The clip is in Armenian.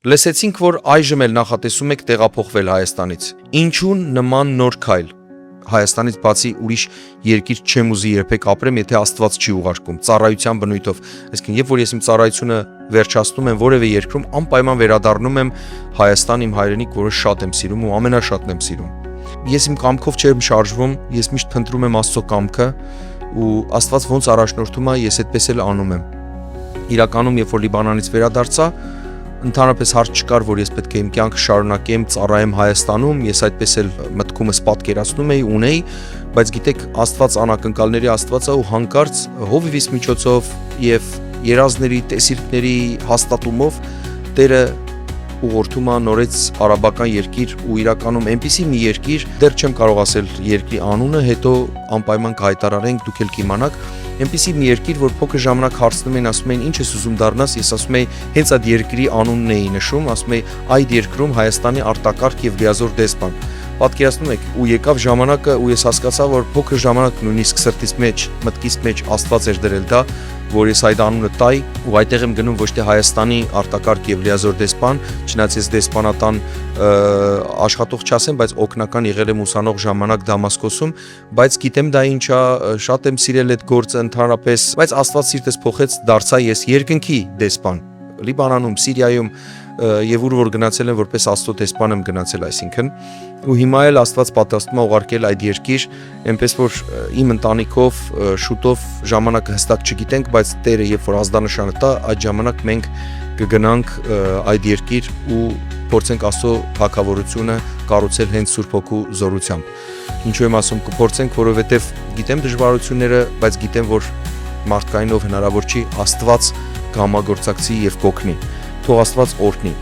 Լսեցինք, որ այժմ էլ նախատեսում եք տեղափոխվել Հայաստանից։ Ինչու՞ն նման նոր քայլ։ Հայաստանից բացի ուրիշ երկիր չեմ ուզի երբեք ապրեմ, եթե Աստված չի ուղարկում, ծառայության բնույթով։ Այսինքն, երբ որ ես իմ ծառայությունը վերջացնում եմ որևէ երկրում, անպայման վերադառնում եմ Հայաստան, իմ հայրենիք, որը շատ եմ սիրում ու ամենաշատն եմ սիրում։ Ես իմ կամքով չեմ շարժվում, ես միշտ փնտրում եմ Աստծո կամքը ու Աստված ոնց առաջնորդում է, ես այդպես էլ անում եմ։ Իրականում, երբ որ Լիբանանից վերադարձա, ընդհանրապես հարց չկար, որ ես պետք է իմ կյանքը շարունակեմ, ծառայեմ Հայաստանում, ես այդպես էլ մտքումս պատկերացնում էի, ունեի, բայց գիտեք, Աստված անակնկալների Աստված է ու հանկարծ հովիվիս միջոցով եւ երազների, տեսիլքների հաստատումով Տերը ուղղորդում է նորից արաբական երկիր ու իրականում այնպիսի մի երկիր, դեռ չեմ կարող ասել երկրի անունը, հետո անպայման կհայտարարենք, դուք էլ կիմանաք, այնպիսի մի երկիր, որ փոքր ժամանակ հարցնում են, ասում են, ինչ ես ուզում դառնաս, ես ասում եի, հենց այդ երկրի անունն էի նշում, ասում եի, այդ երկրում Հայաստանի արտակարգ եւ լիազոր դեսպան։ Պատկերացնում եք, ու եկավ ժամանակը, ու ես հասկացա, որ փոքր ժամանակ նույնիսկ սրտից մեջ, մտքից մեջ Աստված էր դրել դա, որ ես այդ անունը տայի, ու այդտեղ եմ գնում ոչ թե Հայաստանի արտակարգ եւ լիազոր դեսպան, չնայած ես դեսպանատան աշխատող չասեմ, բայց օգնական եղել եմ ուսանող ժամանակ Դամասկոսում, բայց գիտեմ դա ինչ է, շատ եմ սիրել այդ գործը ընդհանրապես, բայց Աստված սիրտս փոխեց, դարձա ես երկնքի դեսպան, Լիբանանում, Սիրիայում եւ ուր որ գնացել եմ որպես Աստծո դեսպան եմ գնացել, այսինքն ու հիմա էլ Աստված պատրաստում է ուղարկել այդ երկիր, այնպես որ իմ ընտանիքով շուտով ժամանակը հստակ չգիտենք, բայց Տերը երբ որ ազդանշանը տա, այդ ժամանակ մենք կգնանք այդ երկիր ու փորձենք Աստծո թագավորությունը կառուցել հենց Սուրբ Հոգու զորությամբ։ Ինչու եմ ասում կփորձենք, որովհետեւ գիտեմ դժվարությունները, բայց գիտեմ որ մարդկայինով հնարավոր չի, Աստված կհամագործակցի եւ կօգնի։ Թող Աստված օրհնի։